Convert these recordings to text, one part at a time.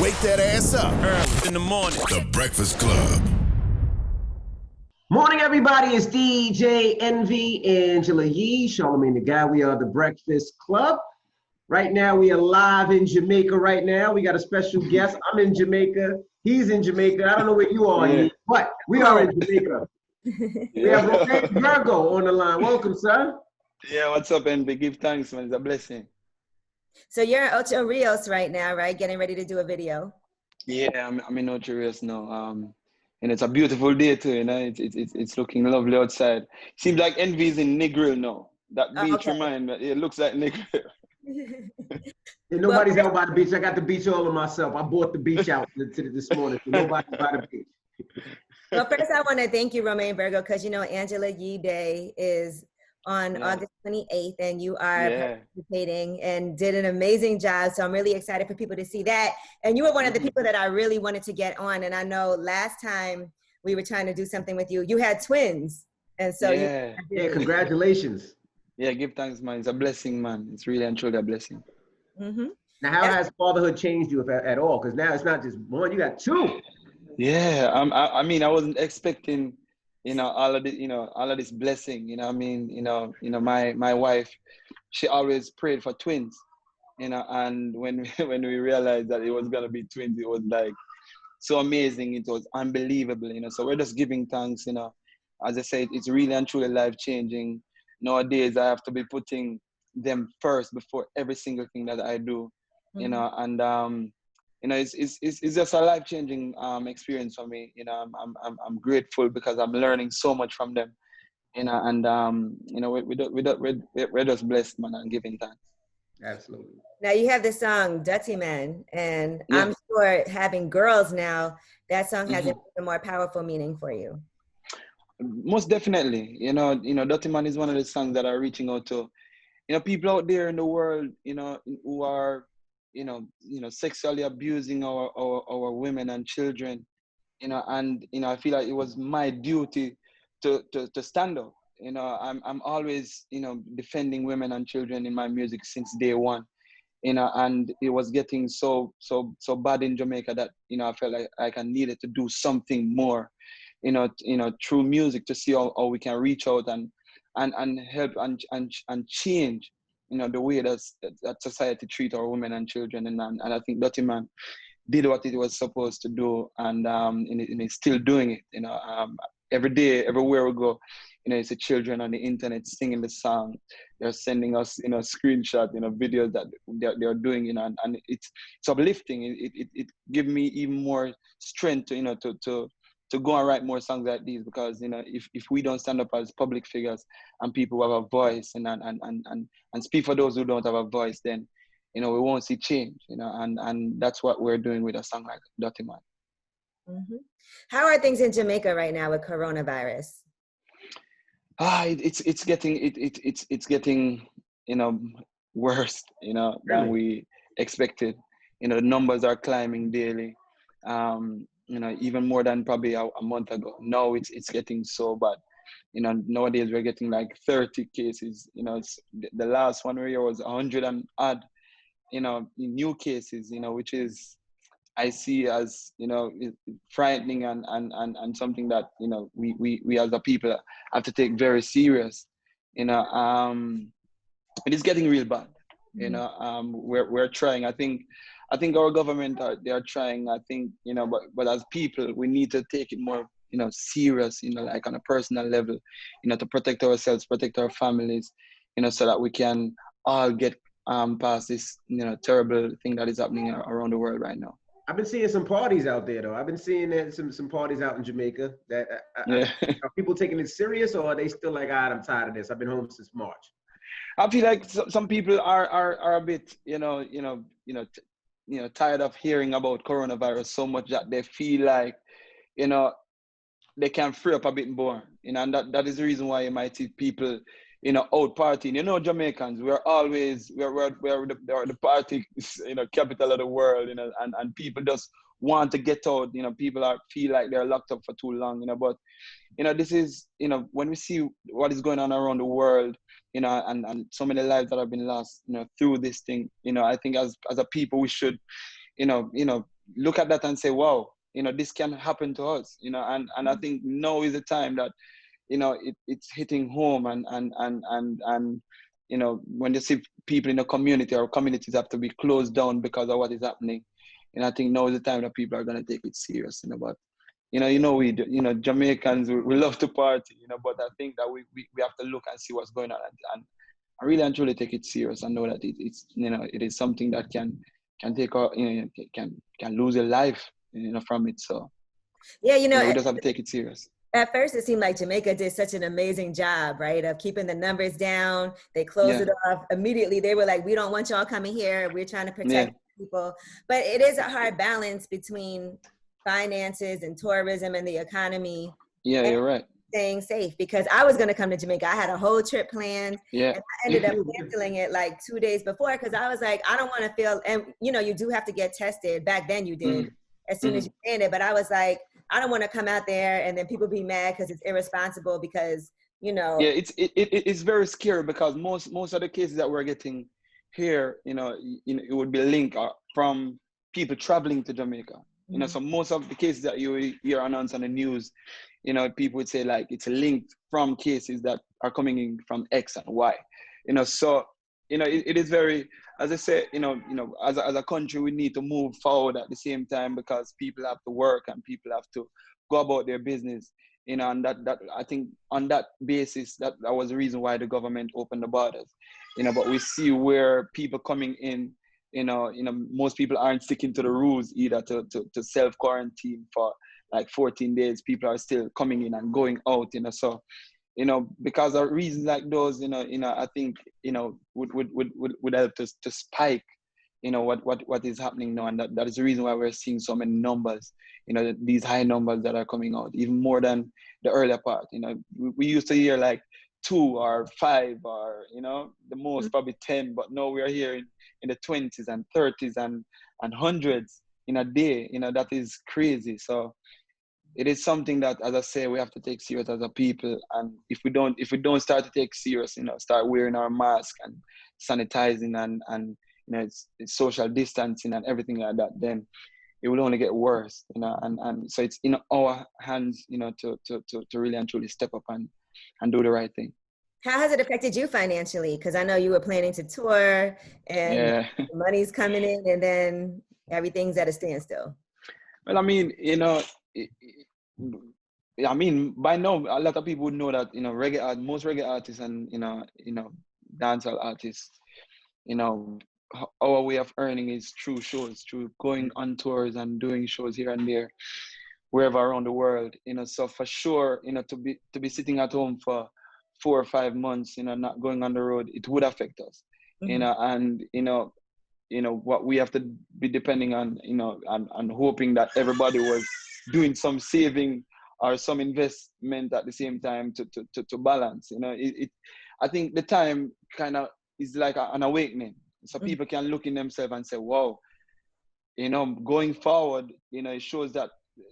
Wake that ass up early in the morning. The Breakfast Club. Morning, everybody. It's DJ Envy, Angela Yee, Charlamagne the Guy. We are the Breakfast Club. Right now, we are live in Jamaica right now. We got a special guest. I'm in Jamaica. He's in Jamaica. I don't know where you are, but we are in Jamaica. We have Romain Virgo on the line. Welcome, sir. Yeah, what's up, Envy? Give thanks, man. It's a blessing. So you're in Ocho Rios right now, right? Getting ready to do a video. Yeah, I'm in Ocho Rios now. And it's a beautiful day too. It's looking lovely outside. Seems like Envy's in Negril now. That beach remind me. It looks like Negril. Nobody's out by the beach. I got the beach all of myself. I bought the beach out this morning. So nobody's by the beach. Well, first I want to thank you, Romain Virgo, because Angela Yee Day is on August 28th, and you are participating and did an amazing job. So I'm really excited for people to see that. And you were one of the people that I really wanted to get on. And I know last time we were trying to do something with you, you had twins. And so congratulations. Yeah, give thanks, man. It's a blessing, man. It's really and truly a blessing. Mm-hmm. Now, how has fatherhood changed you, if at all? Because now it's not just one, you got two. Yeah, I mean, I wasn't expecting all of this blessing, my wife, she always prayed for twins, and when we realized that it was going to be twins, it was like so amazing. It was unbelievable, so we're just giving thanks, as I said, it's really and truly life changing. Nowadays, I have to be putting them first before every single thing that I do, it's just a life-changing experience for me. I'm grateful because I'm learning so much from them. We're just blessed, man, and giving thanks. Absolutely. Now you have this song "Dirty Man," and I'm sure having girls now, that song has a more powerful meaning for you. Most definitely. "Dirty Man" is one of the songs that are reaching out to people out there in the world, who are sexually abusing our women and children, I feel like it was my duty to stand up. I'm always, defending women and children in my music since day one, and it was getting so bad in Jamaica that, I felt like I needed to do something more, through music to see how we can reach out and help and change the way that society treat our women and children, and I think Dirty Man did what it was supposed to do, and it's still doing it. Every day, everywhere we go, it's the children on the internet singing the song. They're sending us, screenshot, videos that they're doing, and it's uplifting. It gives me even more strength to go and write more songs like these, because if we don't stand up as public figures and people who have a voice and speak for those who don't have a voice, then we won't see change, and that's what we're doing with a song like Dirty Man. Mm-hmm. How are things in Jamaica right now with coronavirus? It's getting worse than we expected. The numbers are climbing daily. Even more than probably a month ago. Now it's getting so bad. Nowadays we're getting like 30 cases. The last one where was 100 and odd, new cases, which is, I see as, frightening and something that, we as a people have to take very serious. It is getting real bad. We're trying. I think our government they are trying. I think but as people we need to take it more serious. Like on a personal level. To protect ourselves, protect our families. So that we can all get past this terrible thing that is happening around the world right now. I've been seeing some parties out there though. I've been seeing some parties out in Jamaica. That are people taking it serious, or are they still like, I'm tired of this. I've been home since March. I feel like some people are a bit, tired of hearing about coronavirus so much that they feel like, they can free up a bit more, and that is the reason why you might see people, out partying. Jamaicans, we're the party, capital of the world, and people just want to get out. People feel like they're locked up for too long. But this is, when we see what is going on around the world, and so many lives that have been lost, through this thing, I think as a people we should, look at that and say, wow, you know, this can happen to us, you know, and I think now is the time that, you know, it's hitting home, and you know, when you see people in the community or communities have to be closed down because of what is happening, and I think now is the time that people are going to take it serious, you know. But Jamaicans, we love to party, you know, but I think that we have to look and see what's going on, and really and truly take it serious and know that it's you know, it is something that can take can lose your life, you know, from it. So yeah, you know, we just have to take it serious. At first, it seemed like Jamaica did such an amazing job, right, of keeping the numbers down. They closed it off immediately. They were like, we don't want y'all coming here. We're trying to protect people. But it is a hard balance between finances and tourism and the economy. Yeah, and you're right. Staying safe, because I was going to come to Jamaica. I had a whole trip planned. Yeah. And I ended up canceling it like 2 days before, because I was like, I don't want to feel, and you know, you do have to get tested. Back then you did, as soon as you landed. But I was like, I don't want to come out there and then people be mad because it's irresponsible, because, you know. Yeah, it's very scary, because most of the cases that we're getting here, you know, it would be linked from people traveling to Jamaica. You know, so most of the cases that you hear announced on the news, you know, people would say like it's linked from cases that are coming in from X and Y. You know, so, you know, it is very, as I said, you know, as a country, we need to move forward at the same time, because people have to work and people have to go about their business, you know, and that I think on that basis, that was the reason why the government opened the borders, you know. But we see where people coming in, you know, most people aren't sticking to the rules either to self-quarantine for like 14 days. People are still coming in and going out, you know. So, you know, because of reasons like those, you know, I think, you know, would help to spike, you know, what is happening now. And that is the reason why we're seeing so many numbers, you know, these high numbers that are coming out, even more than the earlier part. You know, we used to hear like 2 or 5 or, you know, the most probably 10, but now we're here in the 20s and 30s and hundreds in a day. You know, that is crazy. So it is something that, as I say, we have to take serious as a people. And if we don't start to take serious, you know, start wearing our mask and sanitizing and you know, it's social distancing and everything like that, then it will only get worse, you know. And so it's in our hands, you know, to really and truly step up and do the right thing. How has it affected you financially? Because I know you were planning to tour and money's coming in, and then everything's at a standstill. Well, I mean, you know, I mean, by now, a lot of people would know that, you know, most reggae artists and, you know, dancehall artists, you know, our way of earning is through shows, through going on tours and doing shows here and there, wherever around the world, you know. So for sure, you know, to be sitting at home for 4 or 5 months, you know, not going on the road, it would affect us, you know. And you know what we have to be depending on, you know, and hoping that everybody was doing some saving or some investment at the same time to balance, you know. I think the time kind of is like an awakening, so people can look in themselves and say, wow, you know, going forward, you know, it shows that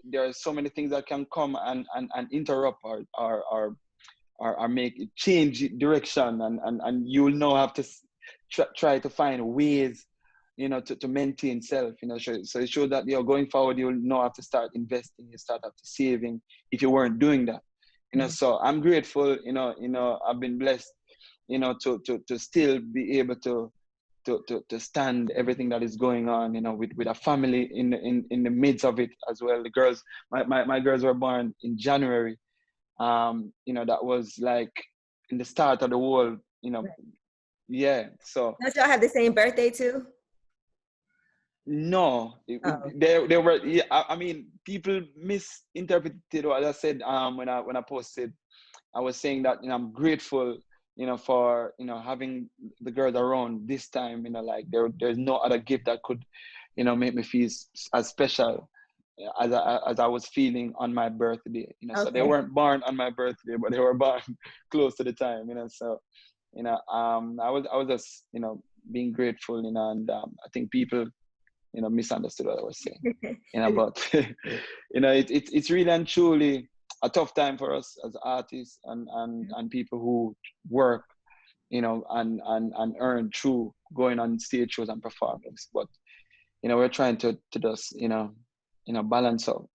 there are so many things that can come and interrupt or make it change direction, and you will now have to try to find ways, you know, to maintain self, you know. So it shows that, you know, going forward, you will now have to start investing, you start have to saving if you weren't doing that, you know. So I'm grateful, you know, I've been blessed, you know, to still be able to stand everything that is going on, you know, with a family in the midst of it as well. The girls, my girls were born in January. You know, that was like in the start of the world, you know. Yeah. So don't y'all have the same birthday too? No, they were. Yeah, I mean, people misinterpreted what I said. When I posted, I was saying that, you know, I'm grateful, you know, for, you know, having the girls around this time. You know, like there's no other gift that could, you know, make me feel as special as I was feeling on my birthday. You know, so they weren't born on my birthday, but they were born close to the time. You know, so, you know, I was just, you know, being grateful. You know, and I think people, you know, misunderstood what I was saying, you know. But you know, it's really and truly a tough time for us as artists and people who work, you know, and earn through going on stage shows and performance. But we're trying to just, balance out.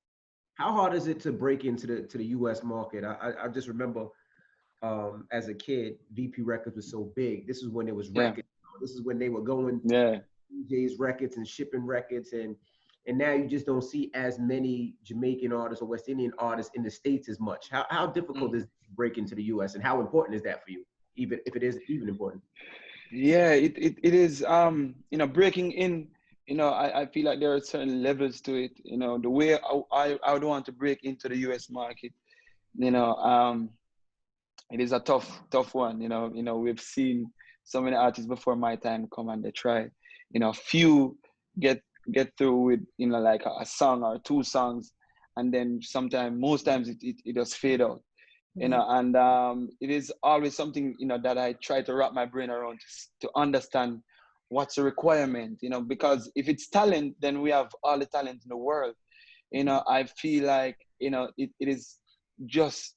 How hard is it to break into the U.S. market? I just remember as a kid, VP Records was so big. This is when it was records. This is when they were going DJs records and shipping records, and now you just don't see as many Jamaican artists or West Indian artists in the States as much. How difficult is it to break into the U.S. and how important is that for you, even if it is even important? Yeah, it is. Breaking in. I feel like there are certain levels to it. The way I would want to break into the U.S. market. It is a tough one. We've seen so many artists before my time come and they try. Few get through with like a song or two songs, and then most times it does fade out. And it is always something that I try to wrap my brain around to understand what's the requirement. Because if it's talent, then we have all the talent in the world. I feel like it is just.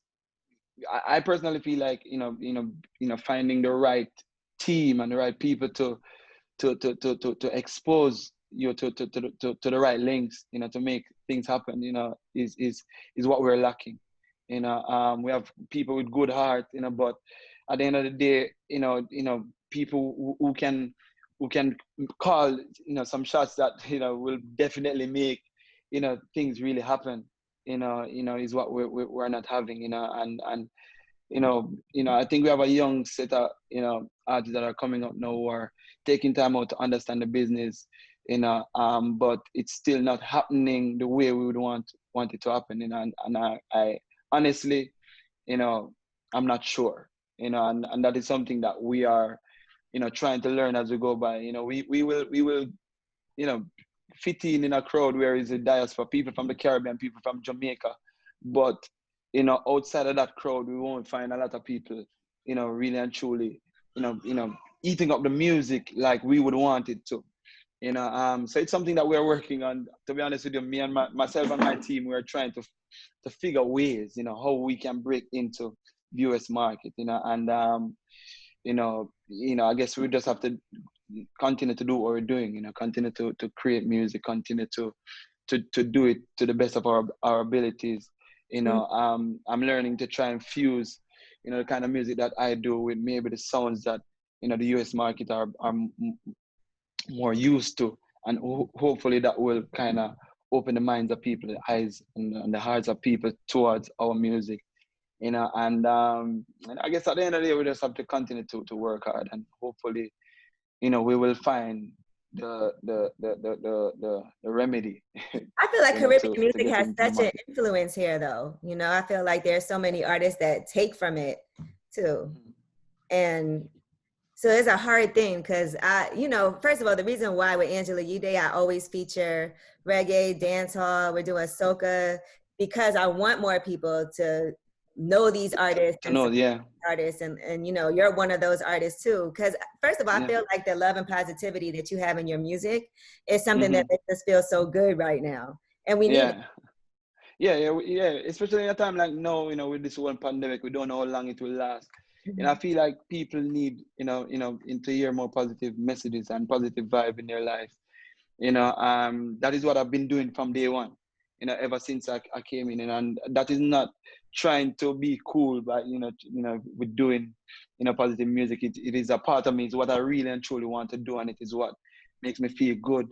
I personally feel like finding the right team and the right people to expose you to the right links, to make things happen, is what we're lacking. We have people with good heart, but at the end of the day, people who can call some shots that will definitely make things really happen. Is what we're not having. And I think we have a young set of artists that are coming up now who are taking time out to understand the business, but it's still not happening the way we would want it to happen. And I honestly, I'm not sure. And that is something that we are trying to learn as we go by. We will fit in a crowd where is a diaspora, people from the Caribbean, people from Jamaica, but outside of that crowd, we won't find a lot of people, really and truly, eating up the music like we would want it to. So it's something that we're working on. To be honest with you, me and myself and my team, we're trying to figure ways, how we can break into the US market, and I guess we just have to continue to do what we're doing, continue to create music, continue to do it to the best of our abilities. I'm learning to try and fuse, the kind of music that I do with maybe the sounds that, the US market are more used to. And hopefully that will kind of open the minds of people, the eyes and the hearts of people towards our music. And I guess at the end of the day, we just have to continue to work hard, and hopefully, we will find the remedy. I feel like Caribbean music has such an influence here, though. I feel like there's so many artists that take from it too, and so it's a hard thing because first of all, the reason why with Angela Yee Day I always feature reggae, dancehall, we're doing soca, because I want more people to know these artists artists and you're one of those artists too, because first of all I feel like the love and positivity that you have in your music is something that makes us feel so good right now, and we need it. Especially in a time like now, with this whole pandemic, we don't know how long it will last. And I feel like people need to hear more positive messages and positive vibe in their life. That is what I've been doing from day one, ever since I came in, and that is not trying to be cool, but with doing positive music. It is a part of me. It's what I really and truly want to do, and it is what makes me feel good.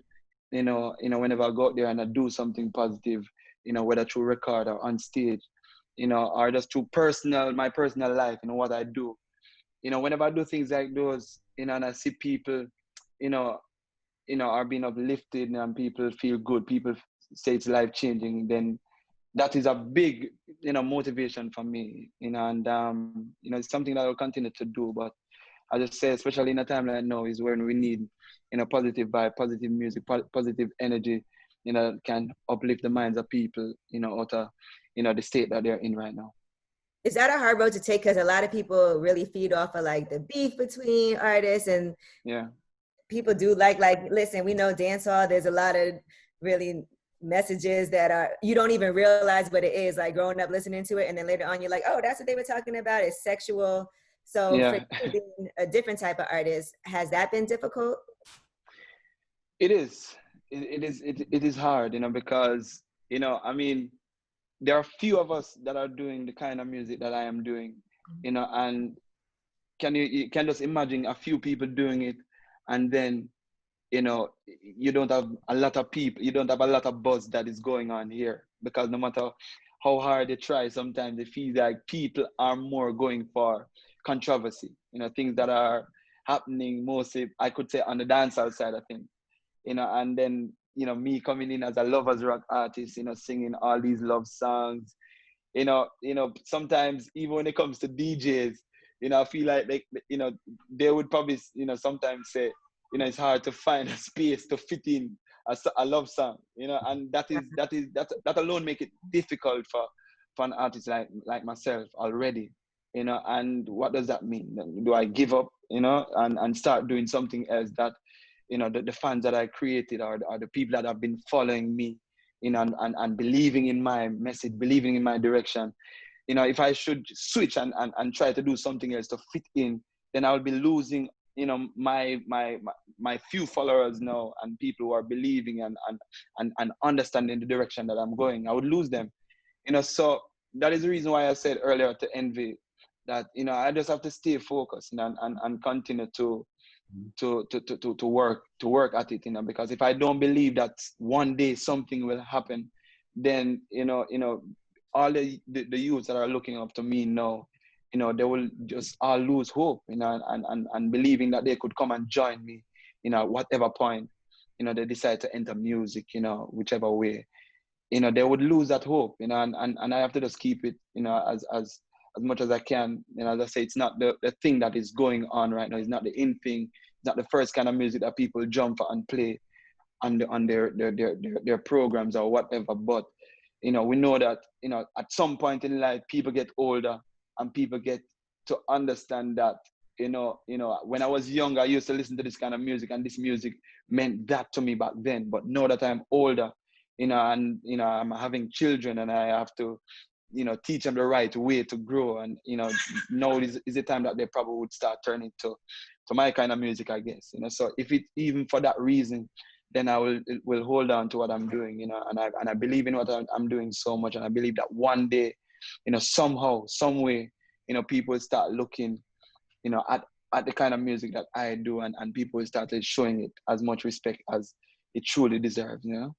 Whenever I go out there and I do something positive, whether through record or on stage, or just through my personal life, what I do. Whenever I do things like those, and I see people, are being uplifted and people feel good, people say it's life-changing, then that is a big, motivation for me, and it's something that I'll continue to do. But I just say, especially in a time like now, is when we need, positive vibe, positive music, positive energy, can uplift the minds of people, out of, the state that they're in right now. Is that a hard road to take? Because a lot of people really feed off of like the beef between artists, and people do like, listen, we know dancehall, there's a lot of really messages that are, you don't even realize what it is, like growing up listening to it, and then later on you're like, oh, that's what they were talking about, it's sexual. So for you being a different type of artist, has that been difficult? It is. it is hard, you know, because, you know, I mean, there are few of us that are doing the kind of music that I am doing, you know, and you can just imagine a few people doing it, and then, you know, you don't have a lot of people, you don't have a lot of buzz that is going on here, because no matter how hard they try, sometimes they feel like people are more going for controversy, you know, things that are happening mostly, I could say, on the dancehall side of things, you know, and then, you know, me coming in as a lovers rock artist, you know, singing all these love songs, you know, sometimes even when it comes to DJs, you know, I feel like you know, they would probably, you know, sometimes say, you know, it's hard to find a space to fit in a love song, you know, and that alone make it difficult for an artist like myself already, you know. And what does that mean? Do I give up, you know, and start doing something else that, you know, the fans that I created, or the people that have been following me, you know, and believing in my message, believing in my direction, you know, if I should switch and try to do something else to fit in, then I will be losing, you know, my few followers now, and people who are believing and understanding the direction that I'm going. I would lose them, you know. So that is the reason why I said earlier to Envy that, you know, I just have to stay focused, you know, and continue to work at it, you know, because if I don't believe that one day something will happen, then, you know, all the youths that are looking up to me now, you know, they will just all lose hope, you know, and believing that they could come and join me, you know, whatever point, you know, they decide to enter music, you know, whichever way, you know, they would lose that hope, you know, and I have to just keep it, you know, as much as I can. You know, as I say, it's not the thing that is going on right now. It's not the in thing. It's not the first kind of music that people jump for and play on their programs or whatever. But, you know, we know that, you know, at some point in life, people get older and people get to understand that, you know, when I was younger, I used to listen to this kind of music, and this music meant that to me back then. But now that I'm older, you know, and, you know, I'm having children, and I have to, you know, teach them the right way to grow. And, you know, now is the time that they probably would start turning to my kind of music, I guess, you know. So if it even for that reason, then I will hold on to what I'm doing, you know, and I believe in what I'm doing so much. And I believe that one day, you know, somehow, some way, you know, people will start looking, you know, at the kind of music that I do, and people started showing it as much respect as it truly deserves, you know.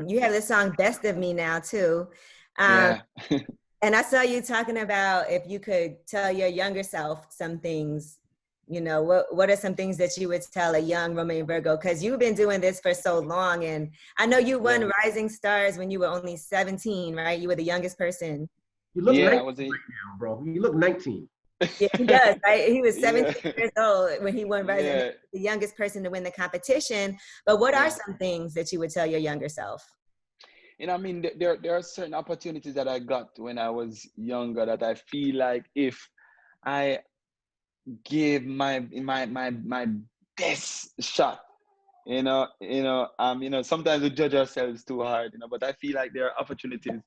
You have the song "Best of Me" now too, Yeah. and I saw you talking about if you could tell your younger self some things. You know, what are some things that you would tell a young Romain Virgo? Because you've been doing this for so long, and I know you won Rising Stars when you were only 17, right? You were the youngest person. You look 19 right now, bro. You look 19. Yeah, he does, right? He was 17 years old when he won Rising. Yeah. The youngest person to win the competition. But what are some things that you would tell your younger self? You know, I mean, there are certain opportunities that I got when I was younger that I feel like if I gave my best shot, you know, sometimes we judge ourselves too hard, you know, but I feel like there are opportunities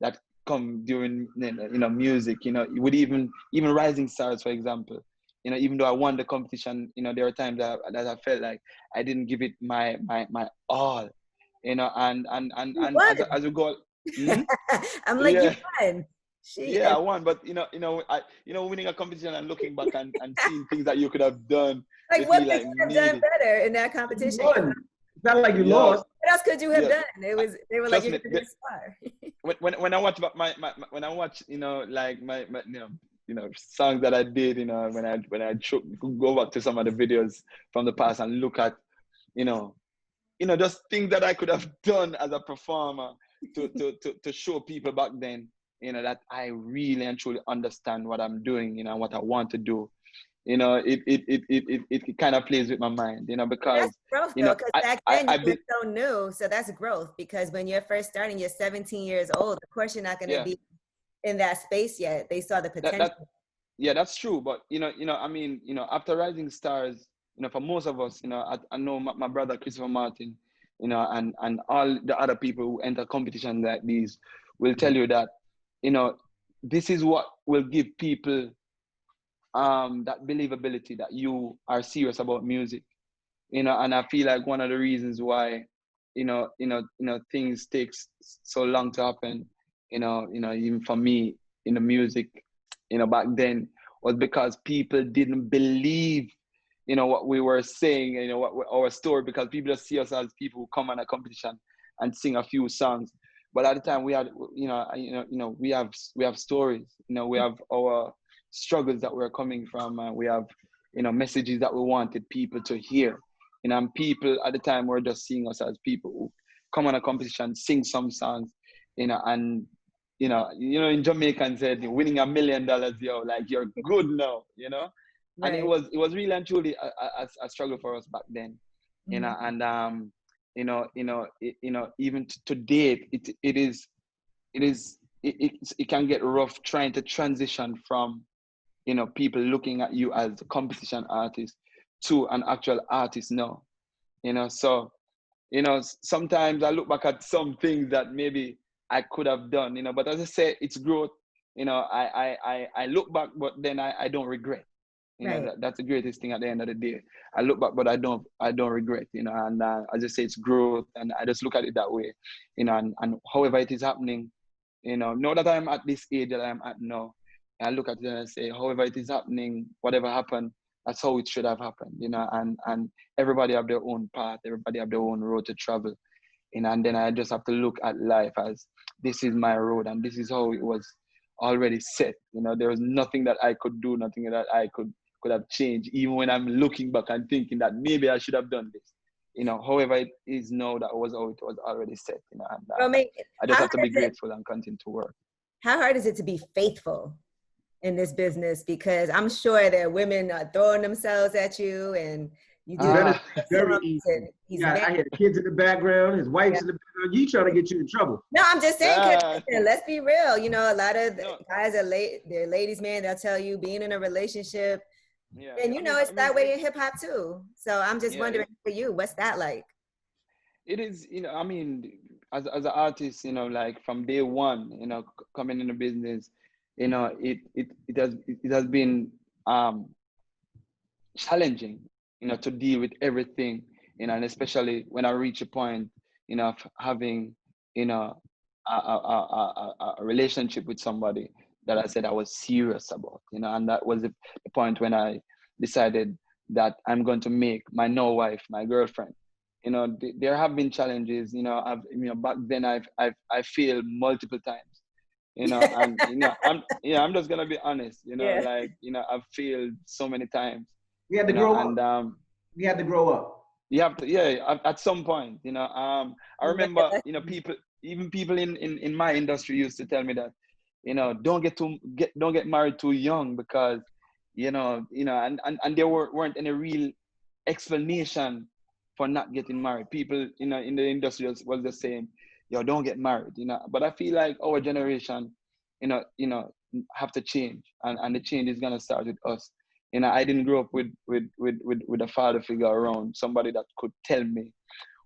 that come during, you know, music, you know, with even Rising Stars, for example, you know, even though I won the competition, you know, there are times that I felt like I didn't give it my all, you know, and as we go, I'm like, you won. I won, but winning a competition and looking back and seeing things that you could have done, like what could you have done better in that competition? It's not like you lost. What else could you have done? They were like, you're gonna be a star. when I watch when I watch, you know, like my songs that I did, you know, when I go back to some of the videos from the past and look at, you know, just things that I could have done as a performer to show people back then, you know, that I really and truly understand what I'm doing, you know, what I want to do. You know, it kind of plays with my mind, you know, because that's growth, you know, because back then you were so new, so that's growth. Because when you're first starting, you're 17 years old. Of course, you're not going to be in that space yet. They saw the potential. That's true. But you know, I mean, you know, after Rising Stars, you know, for most of us, you know, I know my brother Christopher Martin, you know, and all the other people who enter competitions like these will tell you that, you know, this is what will give people that believability that you are serious about music, you know. And I feel like one of the reasons why things takes so long to happen, even for me in the music, back then, was because people didn't believe, what we were saying, what our story, because people just see us as people who come on a competition and sing a few songs. But at the time we had, we have stories, we have our struggles that we're coming from, we have, messages that we wanted people to hear. And people at the time were just seeing us as people who come on a competition, sing some songs, and in Jamaican said, winning $1 million, yo, like you're good now, Right. And it was really and truly a struggle for us back then, and even to date, it can get rough trying to transition from, people looking at you as a competition artist to an actual artist now, so, sometimes I look back at some things that maybe I could have done, but as I say, it's growth. I look back, but then I don't regret. Right. That's the greatest thing at the end of the day. I look back, but I don't regret, and as I say, it's growth, and I just look at it that way, and however it is happening, now that I'm at this age that I'm at now, I look at it and I say, however it is happening, whatever happened, that's how it should have happened, and everybody have their own path, everybody have their own road to travel, and then I just have to look at life as this is my road, and this is how it was already set. There was nothing that I could do, nothing that I could have changed, even when I'm looking back and thinking that maybe I should have done this. However it is now, that was how it was already set. And Romain, I just have to be grateful and continue to work. How hard is it to be faithful in this business? Because I'm sure there are women throwing themselves at you, and you do very easy. I had kids in the background, his wife's in the background. You trying to get you in trouble? No, I'm just saying. Let's be real. A lot of guys are they're ladies' man. They'll tell you being in a relationship, and it's that way in hip hop too. So I'm just wondering for you, what's that like? It is, as an artist, like from day one, coming in the business, it has been challenging, to deal with everything, and especially when I reach a point, of having, a relationship with somebody that I said I was serious about, and that was the point when I decided that I'm going to make my now wife my girlfriend. There have been challenges, back then I failed multiple times, and I'm just gonna be honest, I've failed so many times. We had to grow up. We had to grow up. You have to, at some point, I remember, people in my industry used to tell me that, don't get married too young, because, and there weren't any real explanation for not getting married. People, in the industry was just saying, yo, don't get married, But I feel like our generation, have to change, and the change is gonna start with us. I didn't grow up with a father figure around, somebody that could tell me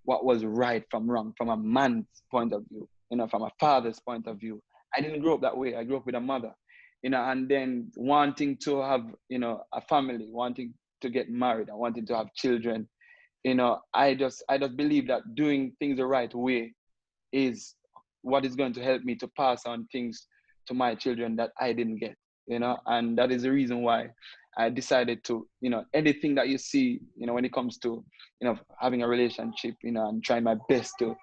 what was right from wrong, from a man's point of view, from a father's point of view. I didn't grow up that way. I grew up with a mother, and then wanting to have, a family, wanting to get married, and wanting to have children. I just believe that doing things the right way is what is going to help me to pass on things to my children that I didn't get, and that is the reason why I decided to, anything that you see, when it comes to, having a relationship, and trying my best to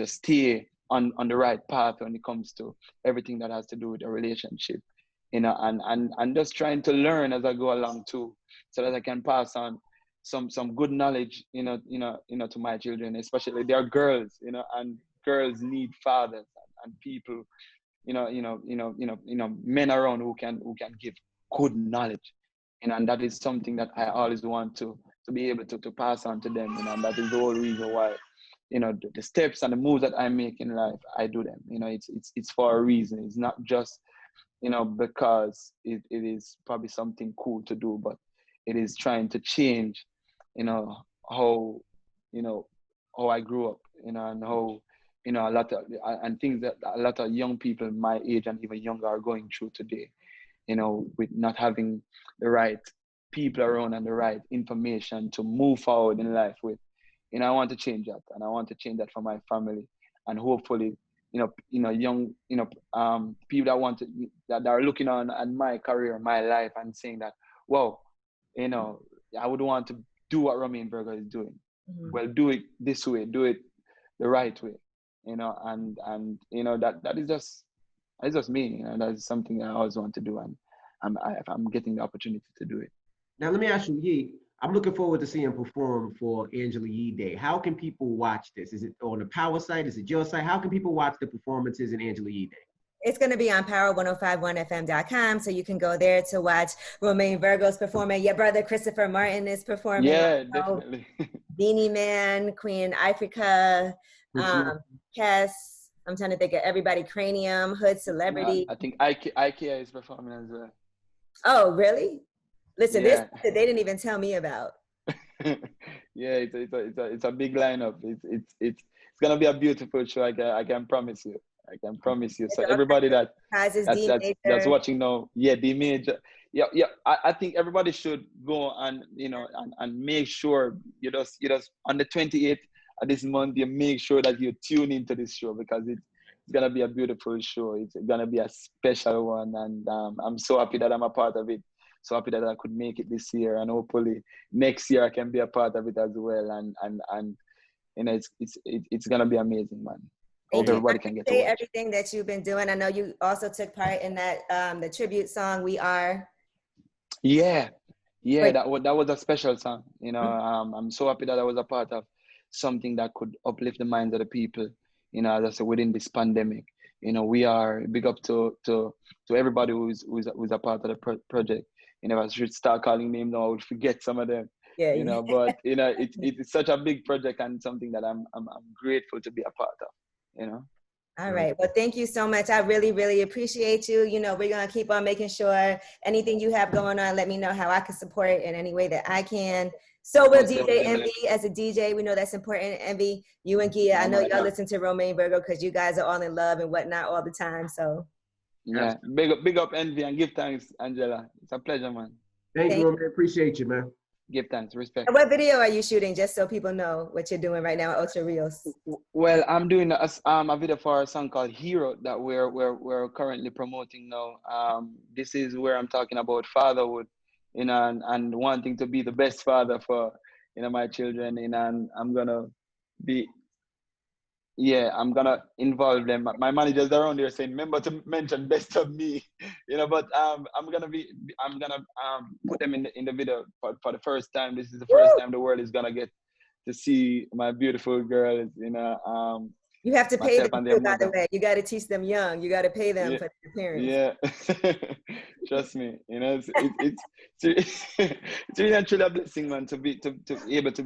stay on the right path when it comes to everything that has to do with a relationship, and just trying to learn as I go along too, so that I can pass on some good knowledge, to my children, especially they are girls, and girls need fathers and people, men around who can give good knowledge, and that is something that I always want to be able to pass on to them, and that is the whole reason why, the steps and the moves that I make in life, I do them. It's for a reason. It's not just, because it is probably something cool to do, but it is trying to change, how, how I grew up, and how, a lot of, and things that a lot of young people my age and even younger are going through today, with not having the right people around and the right information to move forward in life with, You know, I want to change that, and I want to change that for my family, and hopefully, young, people that want to, that are looking on at my career, my life, and saying that, wow, I would want to do what Romain Virgo is doing. Mm-hmm. Well, do it this way, do it the right way, and that is just me. That is something I always want to do, and I'm getting the opportunity to do it. Now, let me ask you, Yee, I'm looking forward to seeing him perform for Angela Yee Day. How can people watch this? Is it on the Power site? Is it your site? How can people watch the performances in Angela Yee Day? It's going to be on power1051fm.com, so you can go there to watch Romain Virgo's performing. Your brother Christopher Martin is performing. Yeah, definitely. Beanie Man, Queen Africa, Cass. I'm trying to think of everybody. Cranium, Hood Celebrity. I think IKEA is performing as well. Oh, really? Listen, this they didn't even tell me about. Yeah, it's a big lineup. It's gonna be a beautiful show. I can promise you. I can promise you. So everybody that's watching now, D Major. Yeah. I think everybody should go and and make sure you just on the 28th of this month, you make sure that you tune into this show, because it's gonna be a beautiful show. It's gonna be a special one, and I'm so happy that I'm a part of it. So happy that I could make it this year, and hopefully next year I can be a part of it as well. And it's gonna be amazing, man. Hope everybody can get to watch everything that you've been doing. I know you also took part in that the tribute song "We Are." Yeah, that was a special song. I'm so happy that I was a part of something that could uplift the minds of the people. As I said, within this pandemic, we are big up to everybody who's a part of the project. I should start calling names now, I would forget some of them. Yeah. But it's such a big project, and something that I'm grateful to be a part of. All right. Well, thank you so much. I really, really appreciate you. We're going to keep on making sure anything you have going on, let me know how I can support it in any way that I can. So will DJ Envy as a DJ. We know that's important. Envy, you and Gia, I know y'all listen to Romain Virgo because you guys are all in love and whatnot all the time. So yeah, big up Envy, and give thanks, Angela. It's a pleasure, man. Thank you, Romain. Appreciate you, man. Give thanks, respect. And what video are you shooting, just so people know what you're doing right now at Ultra Reels? Well, I'm doing a video for a song called Hero that we're currently promoting now. This is where I'm talking about fatherhood, and wanting to be the best father for my children, and I'm gonna involve them. My managers are around there saying, remember to mention best of me, but I'm gonna put them in the video for the first time. This is the first time the world is gonna get to see my beautiful girls, You have to pay them, by the way. You got to teach them young. You got to pay them for their parents. Yeah, trust me. It's really and truly a blessing, man, to be able to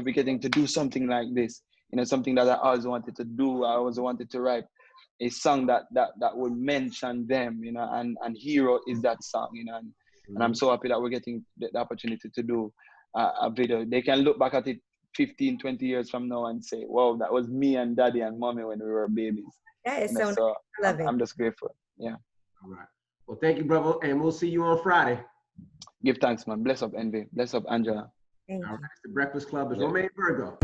be getting to do something like this. Something that I always wanted to do. I always wanted to write a song that would mention them. And Hero is that song. And I'm so happy that we're getting the opportunity to do a video. They can look back at it 15, 20 years from now and say, wow, that was me and daddy and mommy when we were babies. That is so nice. I love it. I'm just grateful. Yeah. All right. Well, thank you, brother. And we'll see you on Friday. Give thanks, man. Bless up, Envy. Bless up, Angela. Thank you. All right. The Breakfast Club is Romain Virgo.